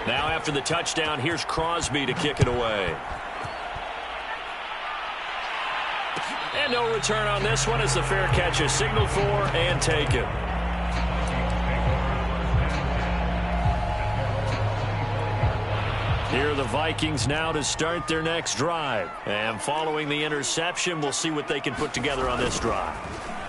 Now after the touchdown, here's Crosby to kick it away. And no return on this one as the fair catch is signaled for and taken. Here are the Vikings now to start their next drive. And following the interception, we'll see what they can put together on this drive.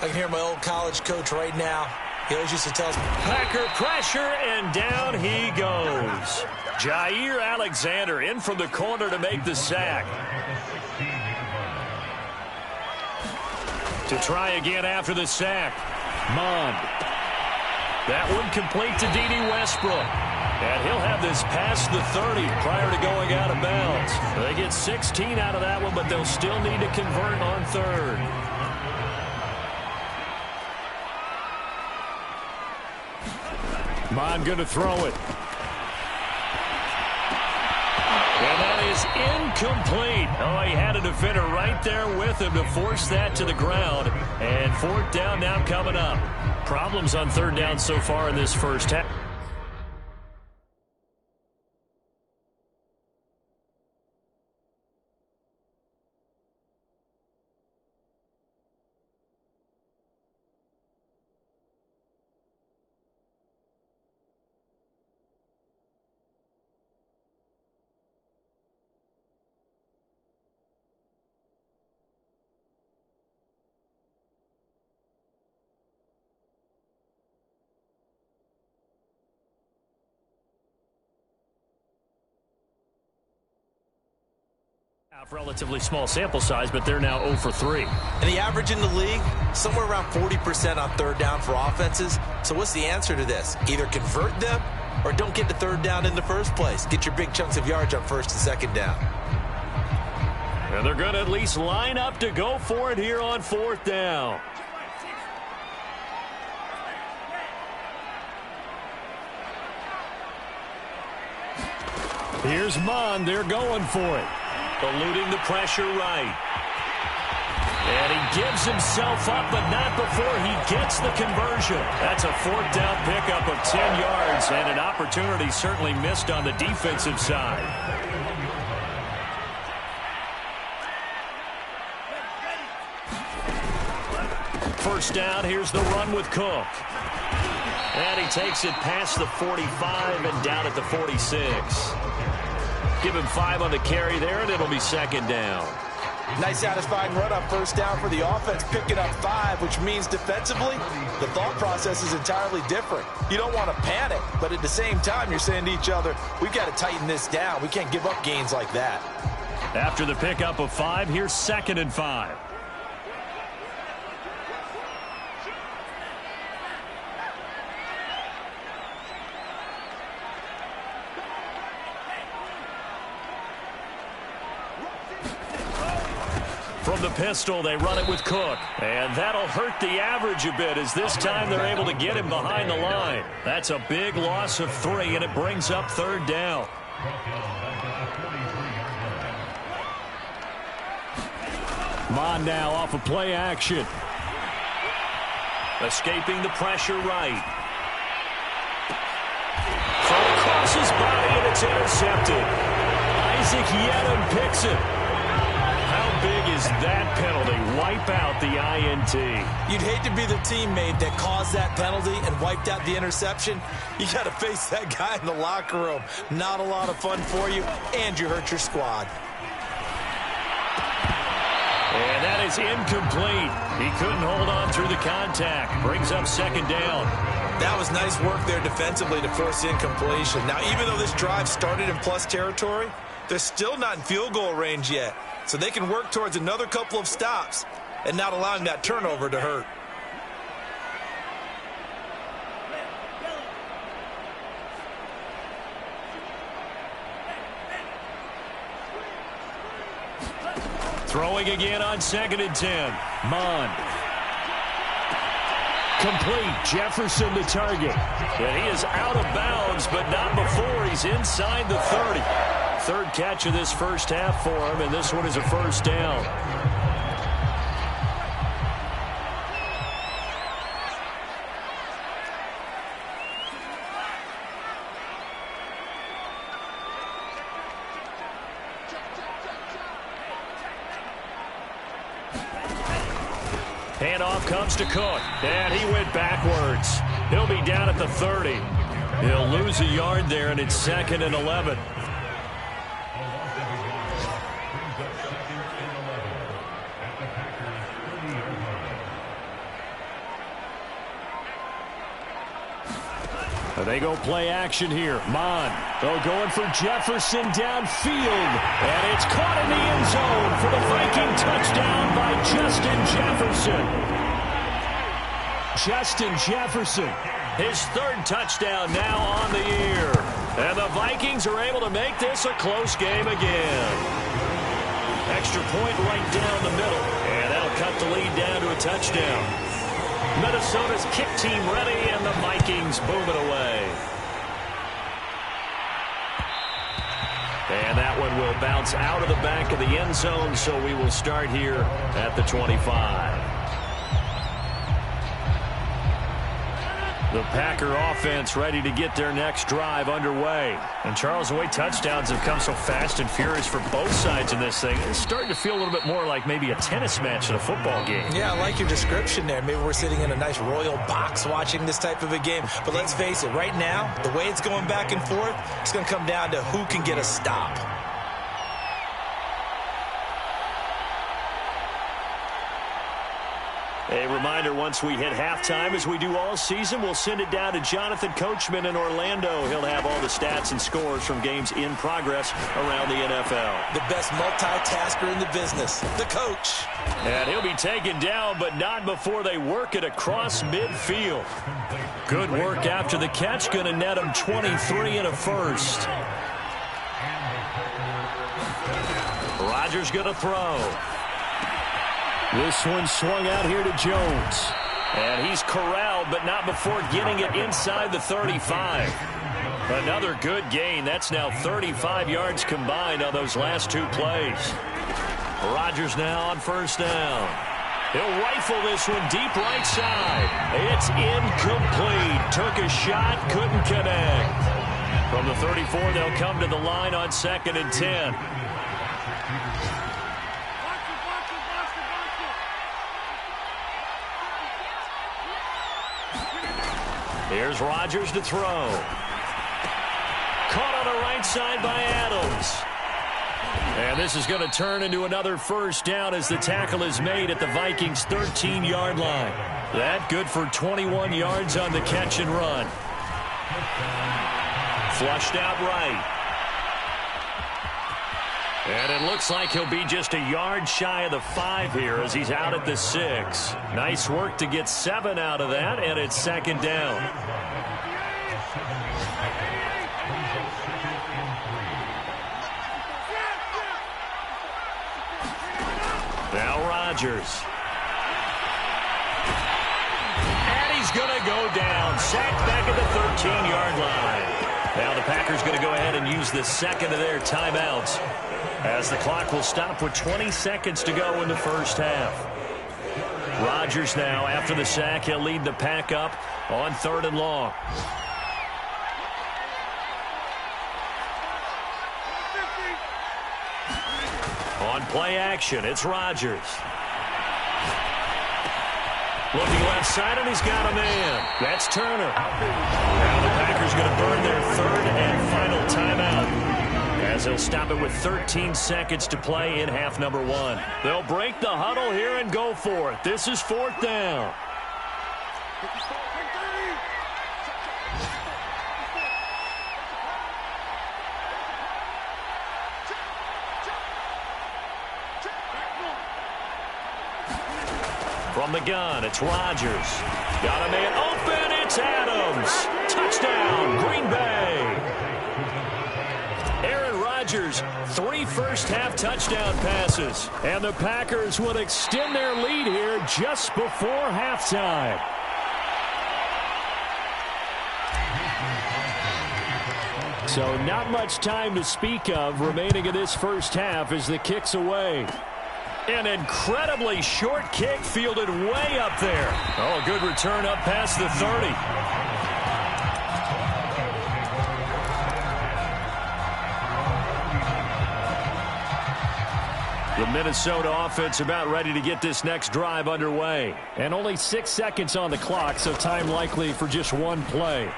I can hear my old college coach right now. He always used to tell us, Packer pressure, and down he goes. Jair Alexander in from the corner to make the sack. To try again after the sack. Mond. That one complete to D.D. Westbrook. And he'll have this past the 30 prior to going out of bounds. They get 16 out of that one, but they'll still need to convert on third. Mond going to throw it. And that is incomplete. Oh, he had a defender right there with him to force that to the ground. And fourth down now coming up. Problems on third down so far in this first half. Relatively small sample size, but they're now 0 for 3. And the average in the league, somewhere around 40% on third down for offenses. So what's the answer to this? Either convert them or don't get to third down in the first place. Get your big chunks of yards on first and second down. And they're going to at least line up to go for it here on fourth down. Here's Mond. They're going for it. Eluding the pressure right. And he gives himself up, but not before he gets the conversion. That's a fourth down pickup of 10 yards, and an opportunity certainly missed on the defensive side. First down, here's the run with Cook. And he takes it past the 45 and down at the 46. Give him 5 on the carry there, and it'll be second down. Nice satisfying run on first down for the offense, picking up 5, which means defensively, the thought process is entirely different. You don't want to panic, but at the same time, you're saying to each other, we've got to tighten this down. We can't give up gains like that. After the pickup of 5, here's second and 5. From the pistol, they run it with Cook. And that'll hurt the average a bit as this time they're able to get him behind the line. That's a big loss of 3, and it brings up third down. Mond now off of play action. Escaping the pressure right. From across his body, and it's intercepted. Isaac Yedem picks it. How big is that penalty? Wipe out the INT. You'd hate to be the teammate that caused that penalty and wiped out the interception. You got to face that guy in the locker room. Not a lot of fun for you, and you hurt your squad. And that is incomplete. He couldn't hold on through the contact. Brings up second down. That was nice work there defensively to force incompletion. Now, even though this drive started in plus territory, they're still not in field goal range yet. So they can work towards another couple of stops and not allowing that turnover to hurt. Throwing again on second and 10. Mond. Complete. Jefferson the target. And he is out of bounds, but not before he's inside the 30. Third catch of this first half for him, and this one is a first down. Handoff comes to Cook, and he went backwards. He'll be down at the 30. He'll lose a yard there, and it's 2nd and 11. They go play action here. Mon, they're going for Jefferson downfield. And it's caught in the end zone for the Viking touchdown by Justin Jefferson. Justin Jefferson, his 3rd touchdown now on the year. And the Vikings are able to make this a close game again. Extra point right down the middle. And that'll cut the lead down to a touchdown. Minnesota's kick team ready, and the Vikings boom it away. And that one will bounce out of the back of the end zone, so we will start here at the 25. The Packer offense ready to get their next drive underway. And Charles, the way touchdowns have come so fast and furious for both sides in this thing, it's starting to feel a little bit more like maybe a tennis match in a football game. Yeah, I like your description there. Maybe we're sitting in a nice royal box watching this type of a game. But let's face it, right now, the way it's going back and forth, it's going to come down to who can get a stop. A reminder, once we hit halftime, as we do all season, we'll send it down to Jonathan Coachman in Orlando. He'll have all the stats and scores from games in progress around the NFL. The best multitasker in the business, the coach. And he'll be taken down, but not before they work it across midfield. Good work after the catch, going to net him 23 and a first. Rodgers going to throw. This one swung out here to Jones. And he's corralled, but not before getting it inside the 35. Another good gain. That's now 35 yards combined on those last 2 plays. Rodgers now on first down. He'll rifle this one deep right side. It's incomplete. Took a shot, couldn't connect. From the 34, they'll come to the line on 2nd and 10. Here's Rodgers to throw. Caught on the right side by Adams. And this is going to turn into another first down as the tackle is made at the Vikings' 13-yard line. That good for 21 yards on the catch and run. Flushed out right. And it looks like he'll be just a yard shy of the 5 here as he's out at the 6. Nice work to get 7 out of that, and it's 2nd down. Now Rodgers. And he's going to go down. Sacked back at the 13-yard line. Now the Packers going to go ahead and use the second of their timeouts, as the clock will stop with 20 seconds to go in the first half. Rodgers now, after the sack, he'll lead the pack up on 3rd and long. On play action, it's Rodgers. Looking left side, and he's got a man. That's Turner. Now the Packers going to burn their 3rd and final timeout, as they'll stop it with 13 seconds to play in half number 1. They'll break the huddle here and go for it. This is 4th down. From the gun, it's Rodgers. Got a man open, it's Adams. Touchdown, Green Bay. Aaron Rodgers, 3 first-half touchdown passes. And the Packers will extend their lead here just before halftime. So not much time to speak of remaining in this first half as the kick's away. An incredibly short kick fielded way up there. Oh, a good return up past the 30. The Minnesota offense about ready to get this next drive underway. And only 6 seconds on the clock, so time likely for just one play.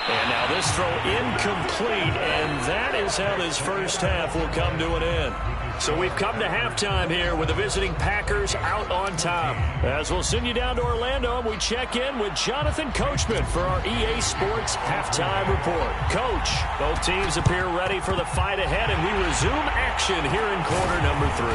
And now this throw incomplete, and that is how this first half will come to an end. So we've come to halftime here with the visiting Packers out on top. As we'll send you down to Orlando, and we check in with Jonathan Coachman for our EA Sports Halftime Report. Coach, both teams appear ready for the fight ahead, and we resume action here in quarter number 3.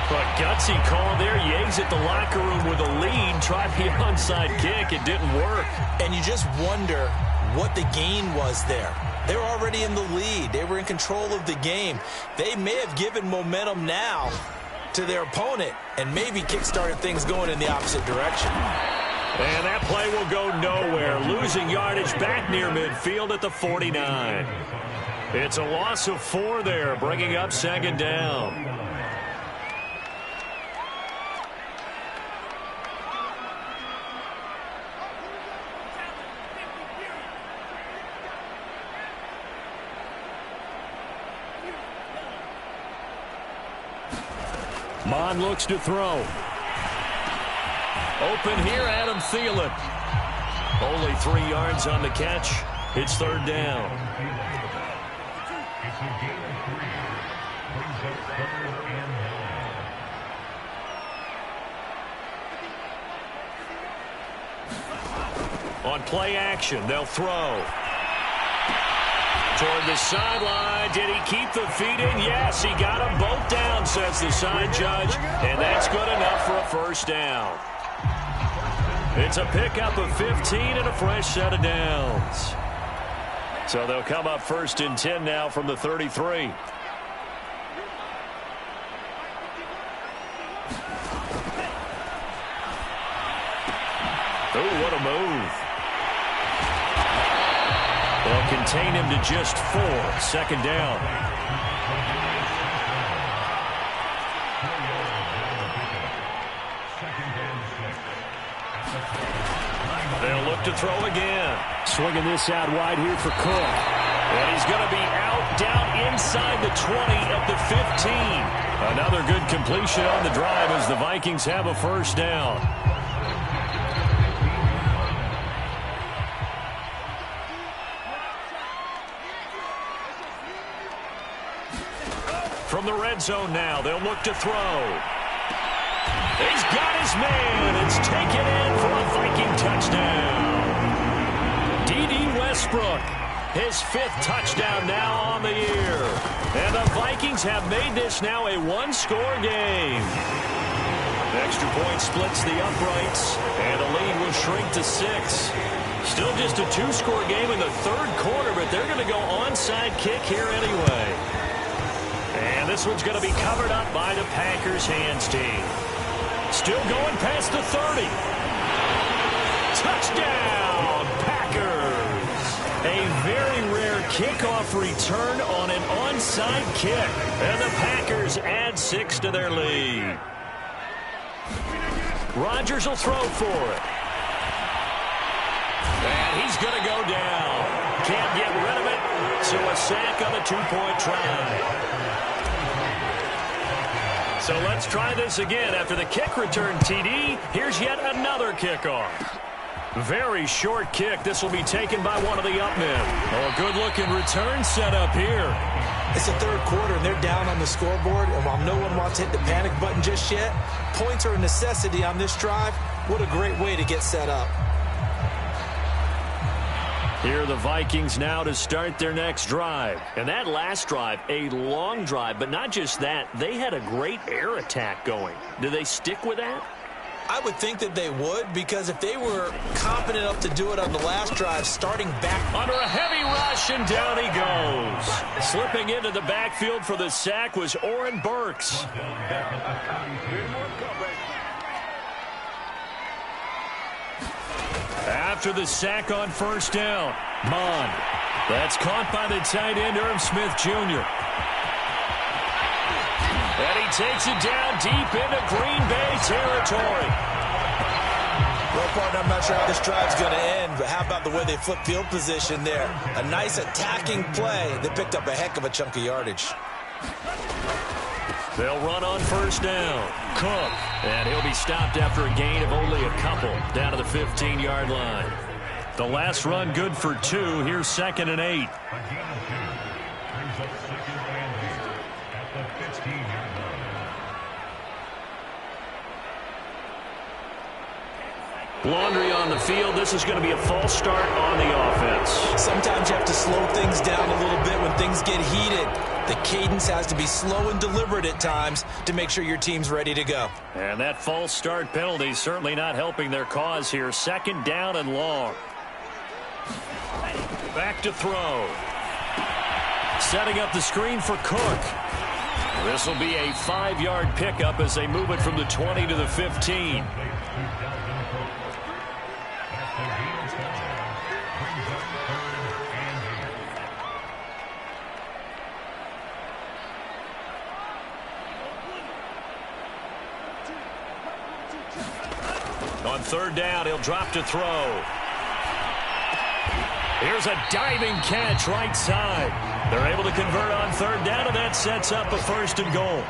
But gutsy call there. Yates at the locker room with a lead. Tried the onside kick. It didn't work. And you just wonder what the gain was there. They were already in the lead. They were in control of the game. They may have given momentum now to their opponent and maybe kick-started things going in the opposite direction. And that play will go nowhere. Losing yardage back near midfield at the 49. It's a loss of 4 there, bringing up second down. Mon looks to throw. Open here, Adam Thielen. Only 3 yards on the catch. It's third down. On play action, they'll throw. Toward the sideline. Did he keep the feet in? Yes, he got them both down, says the side judge. And that's good enough for a first down. It's a pickup of 15 and a fresh set of downs. So they'll come up first and 10 now from the 33. Oh, what a move. They'll contain him to just 4. Second down. They'll look to throw again. Swinging this out wide here for Cook. And he's going to be out down inside the 20 at the 15. Another good completion on the drive as the Vikings have a first down. From the red zone now, they'll look to throw. He's got his man. It's taken in for a Viking touchdown. D.D. Westbrook, his 5th touchdown now on the year. And the Vikings have made this now a one-score game. Extra point splits the uprights, and the lead will shrink to 6. Still just a 2-score game in the third quarter, but they're going to go onside kick here anyway. And this one's going to be covered up by the Packers hands team. Still going past the 30. Touchdown, Packers. A very rare kickoff return on an onside kick. And the Packers add 6 to their lead. Rodgers will throw for it. And he's going to go down. Can't get rid of it. So a sack on the 2-point try. So let's try this again. After the kick return, TD, here's yet another kickoff. Very short kick. This will be taken by one of the up men. Oh, a good-looking return set up here. It's the third quarter, and they're down on the scoreboard. And while no one wants to hit the panic button just yet, points are a necessity on this drive. What a great way to get set up. Here are the Vikings now to start their next drive. And that last drive, a long drive, but not just that. They had a great air attack going. Do they stick with that? I would think that they would, because if they were confident enough to do it on the last drive, starting back under a heavy rush, and down he goes. Slipping into the backfield for the sack was Oren Burks. After the sack on first down, Mon. That's caught by the tight end, Irv Smith Jr. And he takes it down deep into Green Bay territory. Well, partner, I'm not sure how this drive's going to end, but how about the way they flip field position there? A nice attacking play. They picked up a heck of a chunk of yardage. They'll run on first down. Cook. And he'll be stopped after a gain of only a couple down to the 15-yard line. The last run good for 2. Here's 2nd and 8. Laundry on the field. This is going to be a false start on the offense. Sometimes you have to slow things down a little bit when things get heated. The cadence has to be slow and deliberate at times to make sure your team's ready to go. And that false start penalty is certainly not helping their cause here. 2nd down and long. Back to throw. Setting up the screen for Cook. This will be a 5-yard pickup as they move it from the 20 to the 15. On 3rd down, he'll drop to throw. Here's a diving catch right side. They're able to convert on 3rd down, and that sets up a 1st and goal.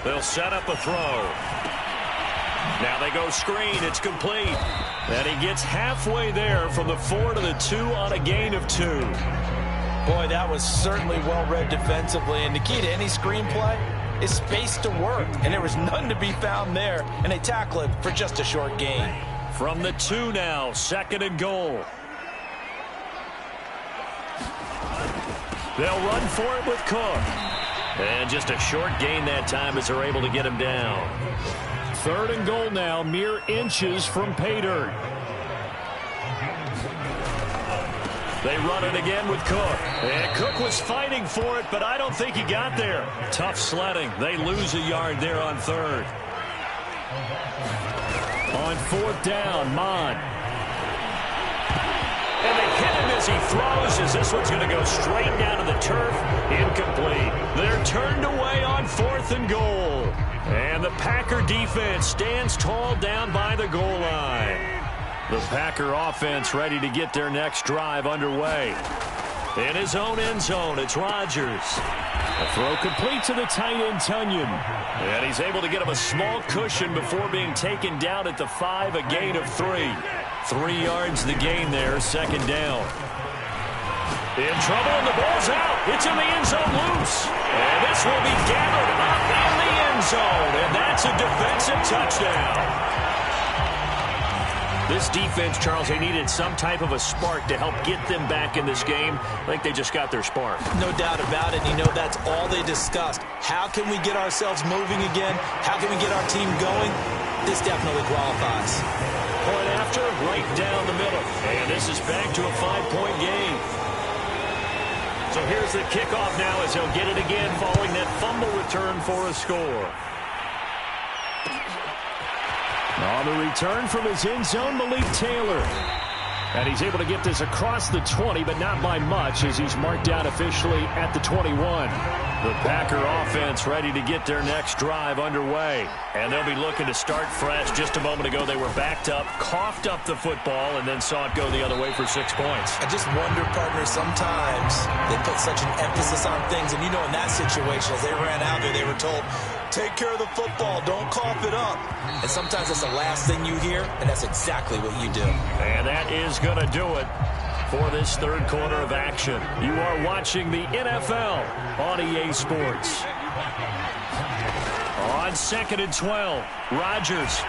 They'll set up a throw. Now they go screen. It's complete. And he gets halfway there from the 4 to the 2 on a gain of 2. Boy, that was certainly well-read defensively. And the key to any screenplay is space to work. And there was none to be found there. And they tackle it for just a short gain. From the 2 now, 2nd and goal. They'll run for it with Cook. And just a short gain that time as they're able to get him down. 3rd and goal now, mere inches from pay dirt. They run it again with Cook. And Cook was fighting for it, but I don't think he got there. Tough sledding. They lose a yard there on 3rd. On 4th down, Mon. And they hit him as he throws, as this one's going to go straight down to the turf. Incomplete. They're turned away on 4th and goal. And the Packer defense stands tall down by the goal line. The Packer offense ready to get their next drive underway. In his own end zone, it's Rodgers. A throw complete to the tight end, Tunyon. And he's able to get him a small cushion before being taken down at the 5, a gain of 3. 3 yards the gain there, 2nd down. In trouble, and the ball's out. It's in the end zone loose. And this will be gathered up in the end zone. And that's a defensive touchdown. This defense, Charles, they needed some type of a spark to help get them back in this game. I think they just got their spark. No doubt about it. You know, that's all they discussed. How can we get ourselves moving again? How can we get our team going? This definitely qualifies. Point after, right down the middle. And this is back to a 5-point game. So here's the kickoff now as they'll get it again following that fumble return for a score. On the return from his end zone, Malik Taylor. And he's able to get this across the 20, but not by much, as he's marked down officially at the 21. The Packer offense ready to get their next drive underway. And they'll be looking to start fresh. Just a moment ago, they were backed up, coughed up the football, and then saw it go the other way for 6 points. I just wonder, partner, sometimes they put such an emphasis on things. And, you know, in that situation, as they ran out there, they were told, take care of the football, don't cough it up. And sometimes that's the last thing you hear, and that's exactly what you do. And that is going to do it for this 3rd quarter of action. You are watching the NFL on EA Sports. On 2nd and 12, Rodgers.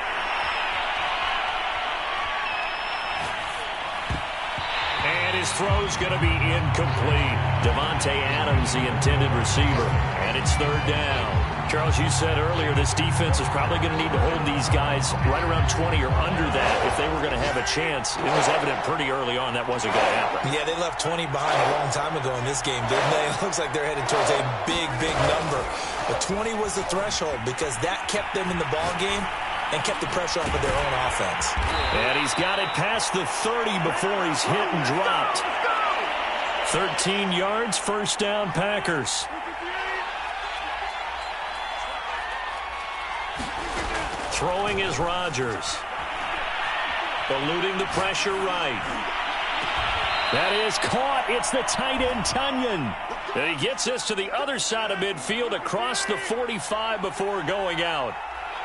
And his throw's going to be incomplete. Davante Adams, the intended receiver. And it's 3rd down. Charles, you said earlier this defense is probably going to need to hold these guys right around 20 or under that if they were going to have a chance. It was evident pretty early on that wasn't going to happen. Yeah, they left 20 behind a long time ago in this game, didn't they? It looks like they're headed towards a big, big number. But 20 was the threshold because that kept them in the ball game and kept the pressure off of their own offense. And he's got it past the 30 before he's hit and dropped. 13 yards, 1st down, Packers. Throwing is Rodgers. Eluding the pressure right. That is caught. It's the tight end, Tunyon. And he gets this to the other side of midfield across the 45 before going out.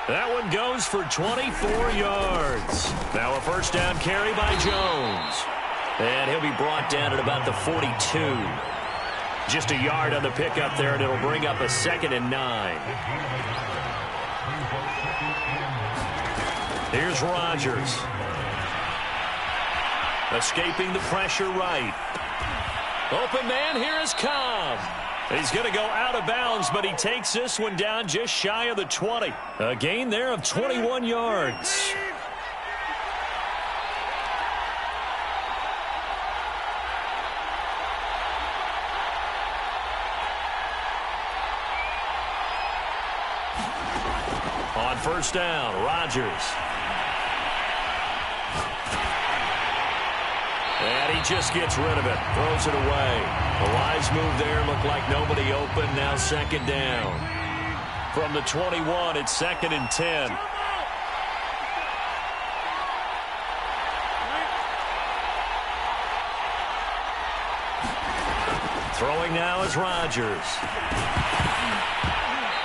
That one goes for 24 yards. Now a first down carry by Jones. And he'll be brought down at about the 42. Just a yard on the pickup there, and it'll bring up a 2nd and 9. Here's Rodgers. Escaping the pressure right. Open man, here is Cobb. He's going to go out of bounds, but he takes this one down just shy of the 20. A gain there of 21 yards. On first down, Rodgers. And he just gets rid of it. Throws it away. A wise move there. Looked like nobody open. Now 2nd down. From the 21, it's 2nd and 10. Throwing now is Rodgers.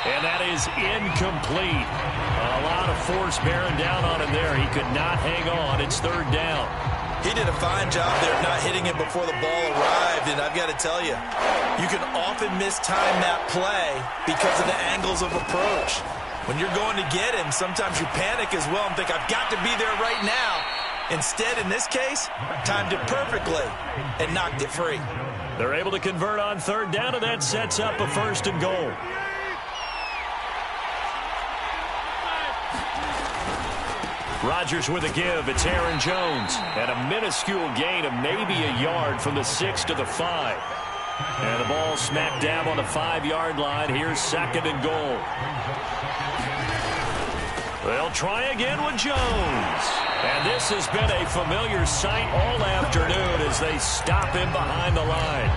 And that is incomplete. A lot of force bearing down on him there. He could not hang on. It's 3rd down. He did a fine job there of not hitting it before the ball arrived, and I've got to tell you, you can often mistime that play because of the angles of approach. When you're going to get him, sometimes you panic as well and think, I've got to be there right now. Instead, in this case, timed it perfectly and knocked it free. They're able to convert on 3rd down, and that sets up a 1st and goal. Rodgers with a give. It's Aaron Jones. And a minuscule gain of maybe a yard from the 6 to the 5. And the ball smack dab on the 5-yard line. Here's 2nd and goal. They'll try again with Jones. And this has been a familiar sight all afternoon as they stop him behind the line.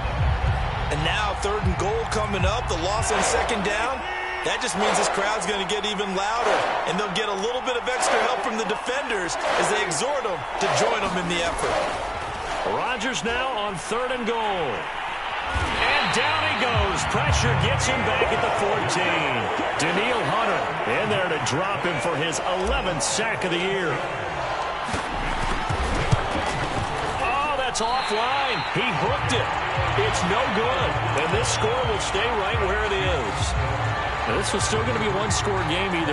And now 3rd and goal coming up. The loss on 2nd down. That just means this crowd's going to get even louder, and they'll get a little bit of extra help from the defenders as they exhort them to join them in the effort. Rodgers now on 3rd and goal. And down he goes. Pressure gets him back at the 14. Danielle Hunter in there to drop him for his 11th sack of the year. Oh, that's offline. He hooked it. It's no good. And this score will stay right where it is. Now, this was still going to be a one-score game either